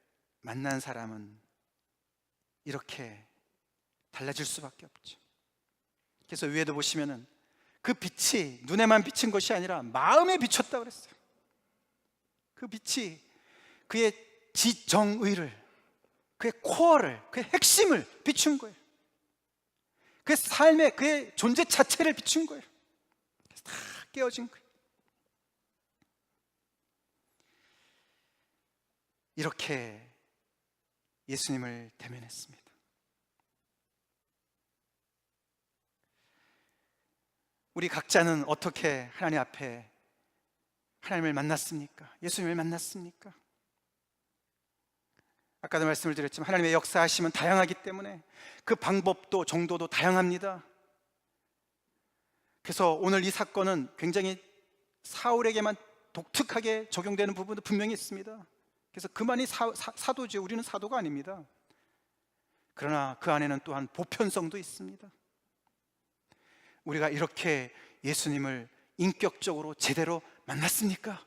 만난 사람은 이렇게 달라질 수밖에 없죠. 그래서 위에도 보시면은 그 빛이 눈에만 비친 것이 아니라 마음에 비쳤다고 그랬어요. 그 빛이 그의 지정의를, 그의 코어를, 그의 핵심을 비춘 거예요. 그의 삶의, 그의 존재 자체를 비춘 거예요. 그래서 다 깨어진 거예요. 이렇게 예수님을 대면했습니다. 우리 각자는 어떻게 하나님 앞에 하나님을 만났습니까? 예수님을 만났습니까? 아까도 말씀을 드렸지만 하나님의 역사하심은 다양하기 때문에 그 방법도 정도도 다양합니다. 그래서 오늘 이 사건은 굉장히 사울에게만 독특하게 적용되는 부분도 분명히 있습니다. 그래서 그만이 사도죠. 우리는 사도가 아닙니다. 그러나 그 안에는 또한 보편성도 있습니다. 우리가 이렇게 예수님을 인격적으로 제대로 만났습니까?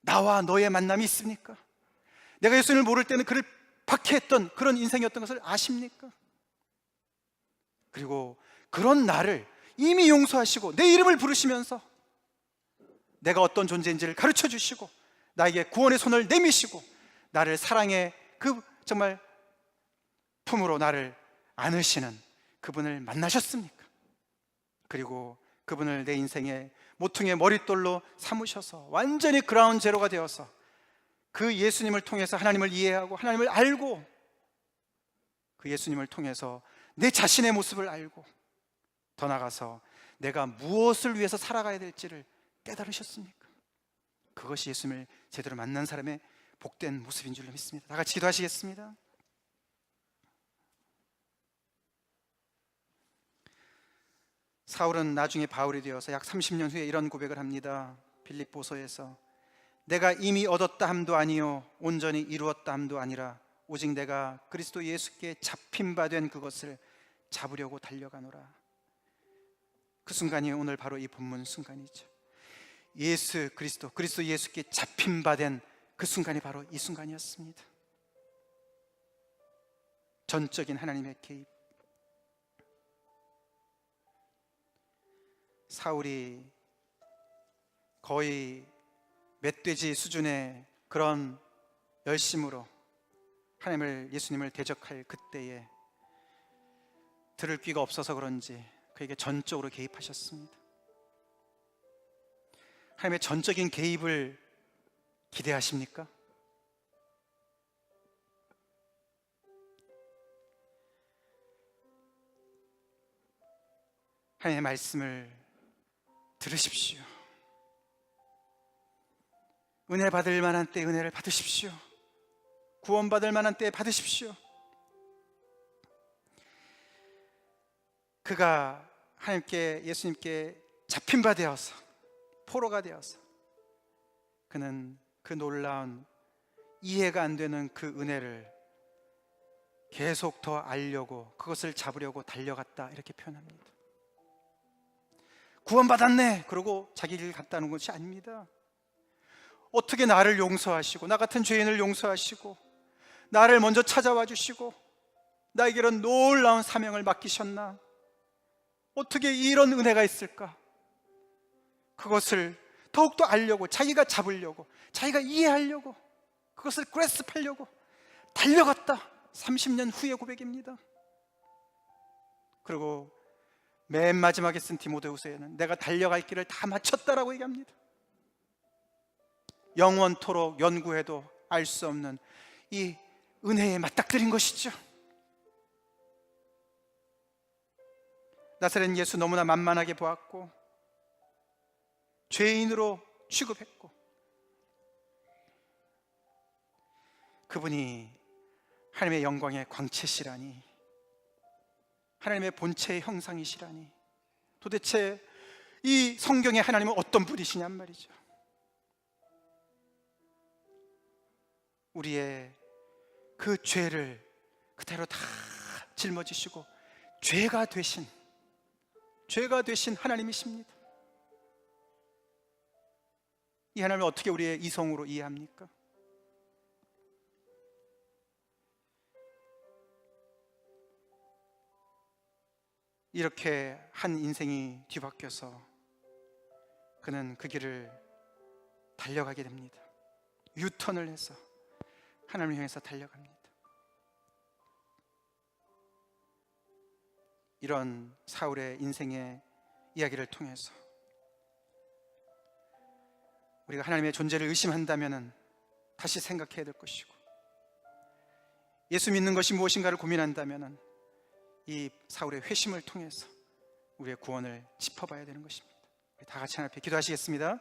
나와 너의 만남이 있습니까? 내가 예수님을 모를 때는 그를 박해했던 그런 인생이었던 것을 아십니까? 그리고 그런 나를 이미 용서하시고 내 이름을 부르시면서 내가 어떤 존재인지를 가르쳐 주시고 나에게 구원의 손을 내미시고 나를 사랑의 그 정말 품으로 나를 안으시는 그분을 만나셨습니까? 그리고 그분을 내 인생의 모퉁이의 머릿돌로 삼으셔서 완전히 그라운드 제로가 되어서 그 예수님을 통해서 하나님을 이해하고 하나님을 알고 그 예수님을 통해서 내 자신의 모습을 알고 더 나아가서 내가 무엇을 위해서 살아가야 될지를 깨달으셨습니까? 그것이 예수님을 제대로 만난 사람의 복된 모습인 줄로 믿습니다. 다 같이 기도하시겠습니다. 사울은 나중에 바울이 되어서 약 30년 후에 이런 고백을 합니다. 빌립보서에서 내가 이미 얻었다 함도 아니요 온전히 이루었다 함도 아니라 오직 내가 그리스도 예수께 잡힌 바 된 그것을 잡으려고 달려가노라. 그 순간이 오늘 바로 이 본문 순간이죠. 예수 그리스도 예수께 잡힌 바 된 그 순간이 바로 이 순간이었습니다. 전적인 하나님의 개입. 사울이 거의 멧돼지 수준의 그런 열심으로 예수님을 대적할 그때에 들을 귀가 없어서 그런지 그에게 전적으로 개입하셨습니다. 하나님의 전적인 개입을 기대하십니까? 하나님의 말씀을 들으십시오. 은혜 받을 만한 때 은혜를 받으십시오. 구원받을 만한 때 받으십시오. 그가 하나님께, 예수님께 잡힌 바 되어서, 포로가 되어서 그는 그 놀라운 이해가 안 되는 그 은혜를 계속 더 알려고, 그것을 잡으려고 달려갔다, 이렇게 표현합니다. 구원받았네 그러고 자기 길 갔다는 것이 아닙니다. 어떻게 나를 용서하시고, 나 같은 죄인을 용서하시고, 나를 먼저 찾아와 주시고 나에게는 놀라운 사명을 맡기셨나? 어떻게 이런 은혜가 있을까? 그것을 더욱더 알려고, 자기가 잡으려고, 자기가 이해하려고, 그것을 그래스프하려고 달려갔다. 30년 후의 고백입니다. 그리고 맨 마지막에 쓴 디모데후서에는 내가 달려갈 길을 다 마쳤다라고 얘기합니다. 영원토록 연구해도 알 수 없는 이 은혜에 맞닥뜨린 것이죠. 나사렛 예수 너무나 만만하게 보았고 죄인으로 취급했고, 그분이 하나님의 영광의 광채시라니, 하나님의 본체의 형상이시라니, 도대체 이 성경의 하나님은 어떤 분이시냔 말이죠. 우리의 그 죄를 그대로 다 짊어지시고 죄가 되신 하나님이십니다. 이 하나님을 어떻게 우리의 이성으로 이해합니까? 이렇게 한 인생이 뒤바뀌어서 그는 그 길을 달려가게 됩니다. 유턴을 해서 하나님을 향해서 달려갑니다. 이런 사울의 인생의 이야기를 통해서 우리가 하나님의 존재를 의심한다면 다시 생각해야 될 것이고, 예수 믿는 것이 무엇인가를 고민한다면 이 사울의 회심을 통해서 우리의 구원을 짚어봐야 되는 것입니다. 다 같이 하나님 앞에 기도하시겠습니다.